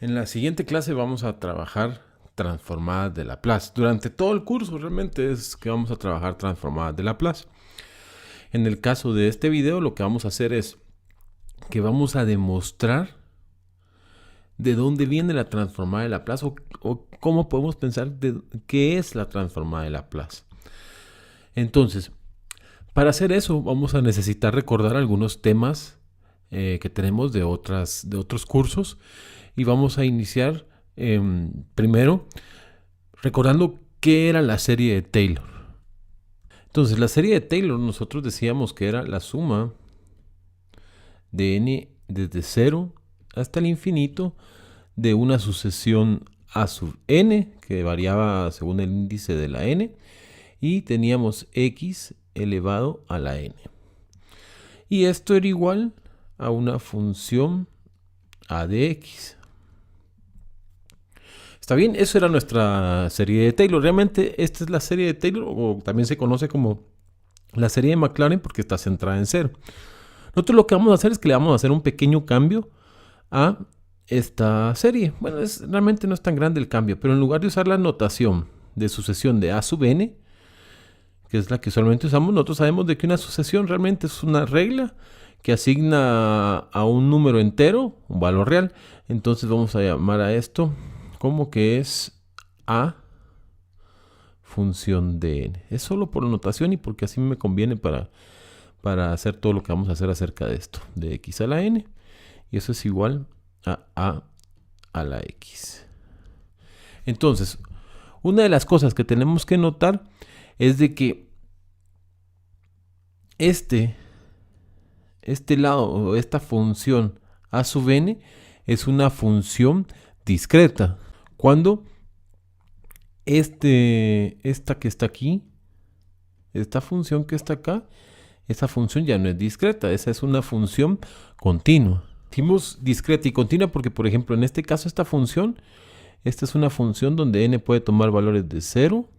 En la siguiente clase vamos a trabajar transformadas de Laplace. Durante todo el curso realmente es que vamos a trabajar transformadas de Laplace. En el caso de este video lo que vamos a hacer es que vamos a demostrar de dónde viene la transformada de Laplace o cómo podemos pensar de qué es la transformada de Laplace. Entonces, para hacer eso vamos a necesitar recordar algunos temas que tenemos de otros cursos y vamos a iniciar primero recordando qué era la serie de Taylor. Entonces, la serie de Taylor nosotros decíamos que era la suma de n desde 0 hasta el infinito de una sucesión a sub n que variaba según el índice de la n y teníamos x elevado a la n. Y esto era igual a una función a de x. ¿Está bien? Eso era nuestra serie de Taylor. Realmente esta es la serie de Taylor, o también se conoce como la serie de Maclaurin porque está centrada en 0. Nosotros lo que vamos a hacer es que le vamos a hacer un pequeño cambio a esta serie. Bueno, realmente no es tan grande el cambio, pero en lugar de usar la notación de sucesión de a sub n, que es la que usualmente usamos, nosotros sabemos de que una sucesión realmente es una regla que asigna a un número entero un valor real. Entonces vamos a llamar a esto como que es a función de n. Es solo por notación y porque así me conviene para hacer todo lo que vamos a hacer acerca de esto, de x a la n, y eso es igual a la x. Entonces, una de las cosas que tenemos que notar es de que este lado, o esta función a sub n, es una función discreta. Cuando esta que está aquí, esta función que está acá, esa función ya no es discreta, esa es una función continua. Decimos discreta y continua porque, por ejemplo, en este caso esta es una función donde n puede tomar valores de 0,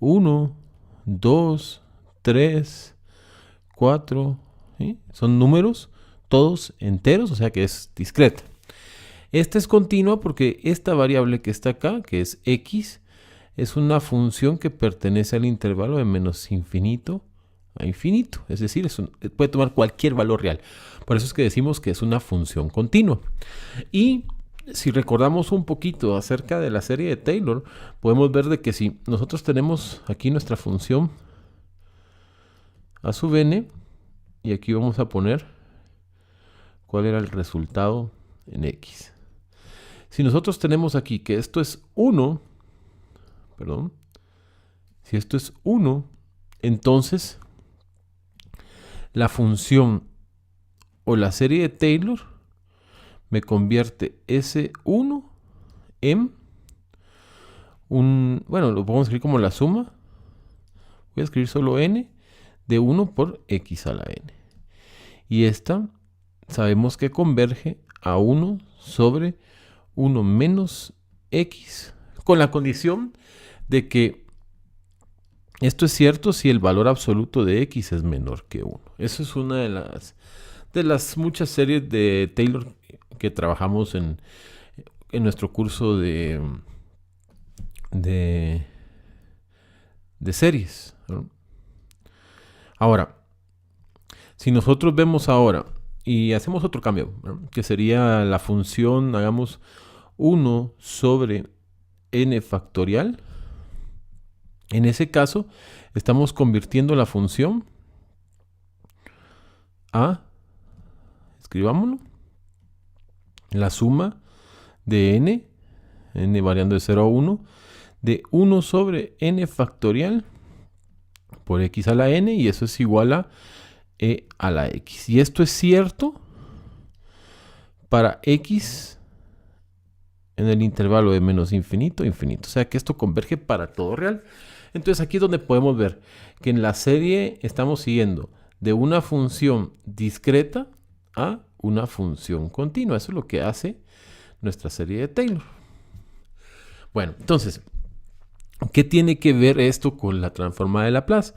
1, 2, 3, 4, ¿sí? Son números todos enteros, o sea que es discreta. Esta es continua porque esta variable que está acá, que es x, es una función que pertenece al intervalo de menos infinito a infinito. Es decir, puede tomar cualquier valor real. Por eso es que decimos que es una función continua. Y si recordamos un poquito acerca de la serie de Taylor, podemos ver de que si nosotros tenemos aquí nuestra función a sub n, y aquí vamos a poner cuál era el resultado en x. Si nosotros tenemos aquí que esto es 1, si esto es 1, entonces la función o la serie de Taylor me convierte ese 1 en bueno, lo podemos escribir como la suma. Voy a escribir solo n de 1 por x a la n. Y esta sabemos que converge a 1 sobre 1 menos x, con la condición de que esto es cierto si el valor absoluto de x es menor que 1. Eso es una de las muchas series de Taylor que trabajamos en nuestro curso de series, ¿no? Ahora, si nosotros vemos ahora y hacemos otro cambio, ¿no? Que sería la función, hagamos 1 sobre n factorial. En ese caso, estamos convirtiendo la función a, escribámoslo, la suma de n variando de 0 a 1, de 1 sobre n factorial por x a la n, y eso es igual a e a la x. Y esto es cierto para x en el intervalo de menos infinito a infinito. O sea que esto converge para todo real. Entonces aquí es donde podemos ver que en la serie estamos siguiendo de una función discreta a una función continua. Eso es lo que hace nuestra serie de Taylor. Bueno, entonces, ¿qué tiene que ver esto con la transformada de Laplace?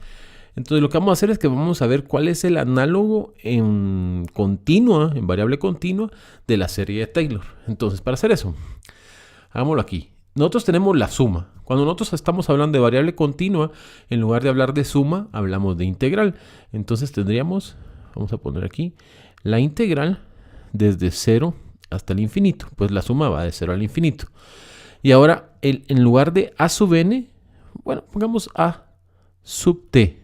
Entonces lo que vamos a hacer es que vamos a ver cuál es el análogo en continua, en variable continua, de la serie de Taylor. Entonces, para hacer eso, hagámoslo aquí. Nosotros tenemos la suma. Cuando nosotros estamos hablando de variable continua, en lugar de hablar de suma, hablamos de integral. Entonces tendríamos, vamos a poner aquí, la integral desde 0 hasta el infinito. Pues la suma va de 0 al infinito. Y ahora, en lugar de a sub n, bueno, pongamos a sub t,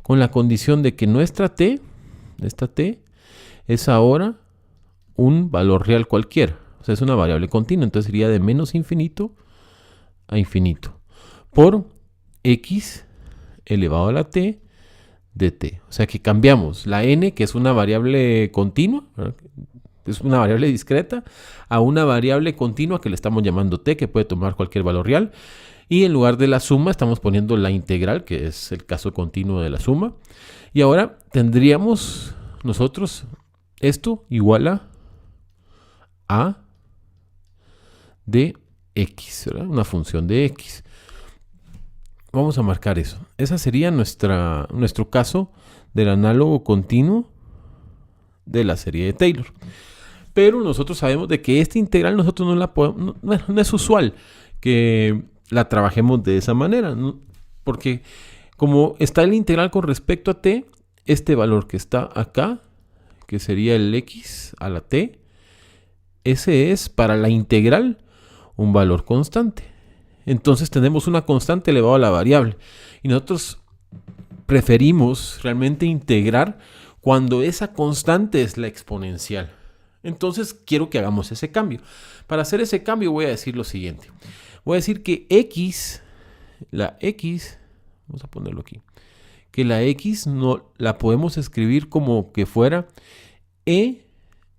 con la condición de que nuestra t, esta t, es ahora un valor real cualquiera. O sea, es una variable continua, entonces sería de menos infinito a infinito por x elevado a la t de t. O sea que cambiamos la n, que es una variable continua, ¿verdad? Es una variable discreta, a una variable continua que le estamos llamando t, que puede tomar cualquier valor real. Y en lugar de la suma estamos poniendo la integral, que es el caso continuo de la suma. Y ahora tendríamos nosotros esto igual a de x, ¿verdad? Una función de x. Vamos a marcar eso. Ese sería nuestro caso del análogo continuo de la serie de Taylor. Pero nosotros sabemos de que esta integral nosotros no la podemos, no es usual que la trabajemos de esa manera, ¿no? Porque como está el integral con respecto a t, este valor que está acá, que sería el x a la t, ese es para la integral un valor constante. Entonces tenemos una constante elevado a la variable. Y nosotros preferimos realmente integrar cuando esa constante es la exponencial. Entonces quiero que hagamos ese cambio. Para hacer ese cambio voy a decir lo siguiente. Voy a decir que x, la x, vamos a ponerlo aquí, que la x no la podemos escribir como que fuera e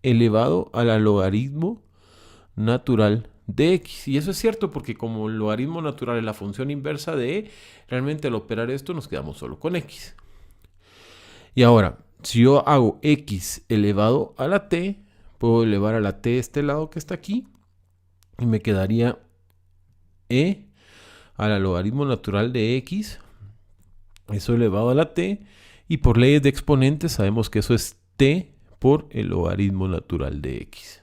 elevado a la logaritmo natural de x. Y eso es cierto porque como el logaritmo natural es la función inversa de e, realmente al operar esto nos quedamos solo con x. Y ahora, si yo hago x elevado a la t, puedo elevar a la t este lado que está aquí y me quedaría e a la logaritmo natural de x, eso elevado a la t, y por leyes de exponentes sabemos que eso es t por el logaritmo natural de x.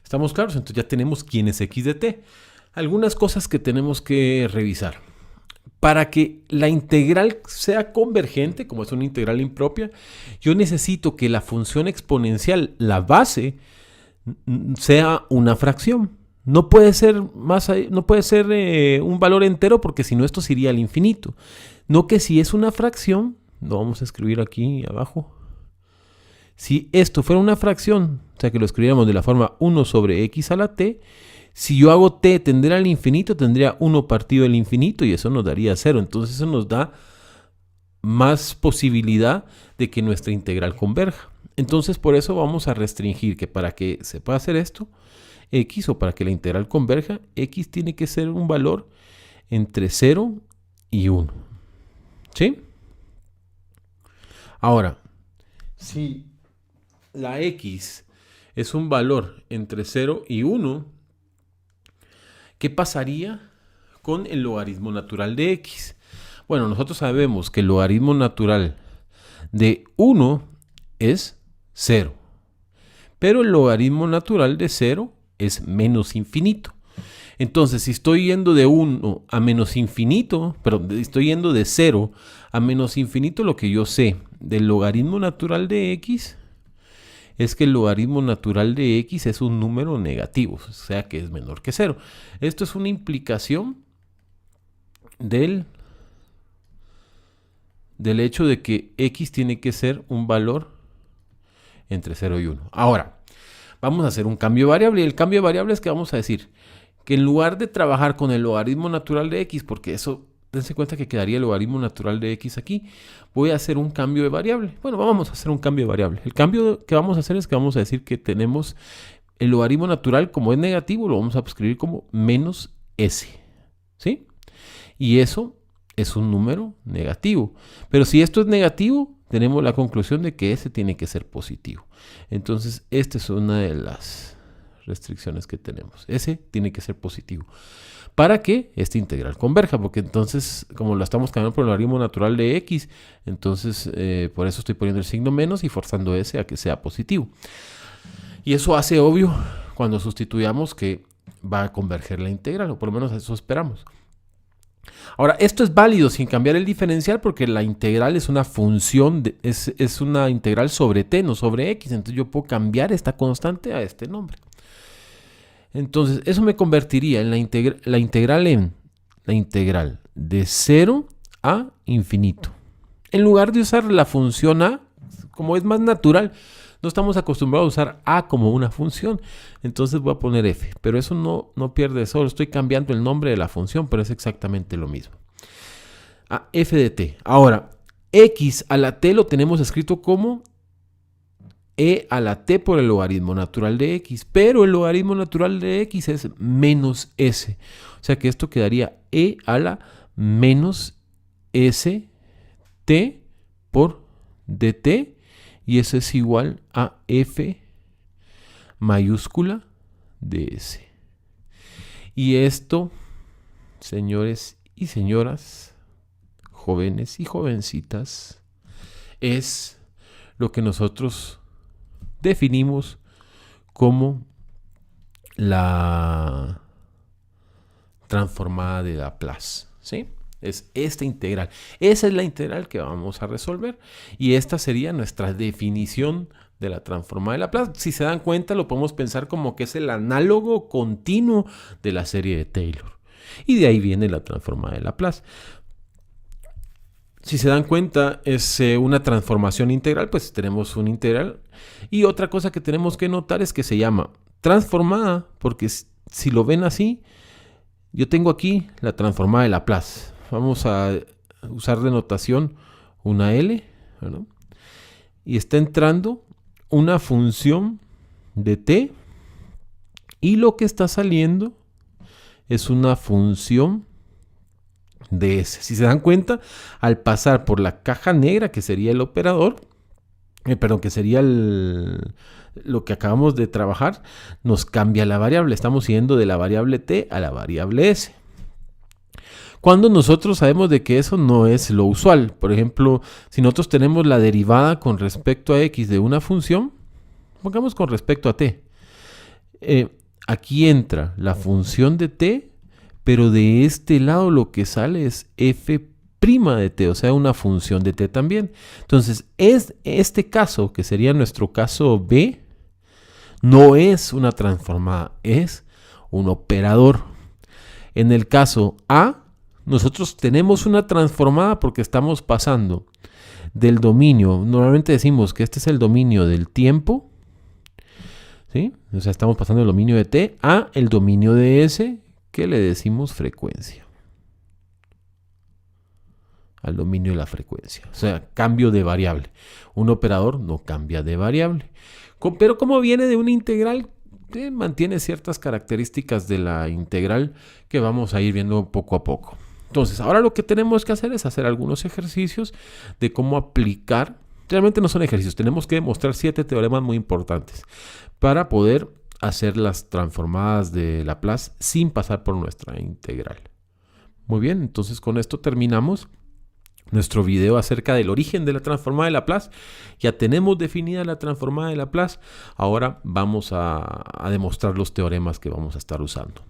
¿Estamos claros? Entonces ya tenemos quién es x de t. Algunas cosas que tenemos que revisar. Para que la integral sea convergente, como es una integral impropia, yo necesito que la función exponencial, la base, sea una fracción. No puede ser un valor entero porque si no esto se iría al infinito. No que si es una fracción, lo vamos a escribir aquí abajo. Si esto fuera una fracción, o sea que lo escribiéramos de la forma 1 sobre x a la t, si yo hago t tender al infinito, tendría 1 partido del infinito y eso nos daría 0. Entonces eso nos da más posibilidad de que nuestra integral converja. Entonces por eso vamos a restringir que para que se pueda hacer esto, x, o para que la integral converja, x tiene que ser un valor entre 0 y 1. ¿Sí? Ahora, si la x es un valor entre 0 y 1, ¿qué pasaría con el logaritmo natural de x? Bueno, nosotros sabemos que el logaritmo natural de 1 es 0. Pero el logaritmo natural de 0 es menos infinito. Entonces, si estoy yendo de 1 a menos infinito, perdón, estoy yendo de 0 a menos infinito, lo que yo sé del logaritmo natural de x es que el logaritmo natural de x es un número negativo, o sea que es menor que 0. Esto es una implicación del hecho de que x tiene que ser un valor entre 0 y 1. Ahora, vamos a hacer un cambio de variable, y el cambio de variable es que vamos a decir que en lugar de trabajar con el logaritmo natural de x, porque eso, dense cuenta que quedaría el logaritmo natural de x aquí, voy a hacer un cambio de variable. Bueno, vamos a hacer un cambio de variable. El cambio que vamos a hacer es que vamos a decir que tenemos el logaritmo natural, como es negativo, lo vamos a escribir como menos s, ¿sí? Y eso es un número negativo. Pero si esto es negativo, tenemos la conclusión de que s tiene que ser positivo. Entonces, esta es una de las restricciones que tenemos. Ese tiene que ser positivo para que esta integral converja, porque entonces, como lo estamos cambiando por el logaritmo natural de x, entonces por eso estoy poniendo el signo menos y forzando ese a que sea positivo. Y eso hace obvio cuando sustituyamos que va a converger la integral, o por lo menos eso esperamos. Ahora, esto es válido sin cambiar el diferencial porque la integral es una función, es una integral sobre t, no sobre x. Entonces yo puedo cambiar esta constante a este nombre. Entonces, eso me convertiría en la integral de 0 a infinito. En lugar de usar la función a, como es más natural, no estamos acostumbrados a usar a como una función. Entonces voy a poner f, pero eso no pierde, solo estoy cambiando el nombre de la función, pero es exactamente lo mismo. A f de t. Ahora, x a la t lo tenemos escrito como e a la t por el logaritmo natural de x, pero el logaritmo natural de x es menos s. O sea que esto quedaría e a la menos s t por dt, y eso es igual a f mayúscula de s. Y esto, señores y señoras, jóvenes y jovencitas, es lo que nosotros definimos como la transformada de Laplace, ¿sí? Es esta integral. Esa es la integral que vamos a resolver. Y esta sería nuestra definición de la transformada de Laplace. Si se dan cuenta, lo podemos pensar como que es el análogo continuo de la serie de Taylor. Y de ahí viene la transformada de Laplace. Si se dan cuenta, es una transformación integral, pues tenemos una integral. Y otra cosa que tenemos que notar es que se llama transformada, porque si lo ven así, yo tengo aquí la transformada de Laplace. Vamos a usar de notación una L, ¿verdad? Y está entrando una función de t, y lo que está saliendo es una función de S. Si se dan cuenta, al pasar por la caja negra, que sería el operador, que sería lo que acabamos de trabajar, nos cambia la variable. Estamos yendo de la variable t a la variable s. Cuando nosotros sabemos de que eso no es lo usual. Por ejemplo, si nosotros tenemos la derivada con respecto a x de una función, pongamos con respecto a t. Aquí entra la función de t, pero de este lado lo que sale es f' de t, o sea, una función de t también. Entonces, este caso, que sería nuestro caso B, no es una transformada, es un operador. En el caso A, nosotros tenemos una transformada porque estamos pasando del dominio, normalmente decimos que este es el dominio del tiempo, ¿sí? O sea, estamos pasando del dominio de t a el dominio de s, que le decimos frecuencia. Al dominio de la frecuencia. O sea, cambio de variable. Un operador no cambia de variable. Pero como viene de una integral, mantiene ciertas características de la integral que vamos a ir viendo poco a poco. Entonces, ahora lo que tenemos que hacer es hacer algunos ejercicios de cómo aplicar. Realmente no son ejercicios, tenemos que demostrar 7 teoremas muy importantes para poder hacer las transformadas de Laplace sin pasar por nuestra integral. Muy bien, entonces con esto terminamos nuestro video acerca del origen de la transformada de Laplace. Ya tenemos definida la transformada de Laplace. Ahora vamos a demostrar los teoremas que vamos a estar usando.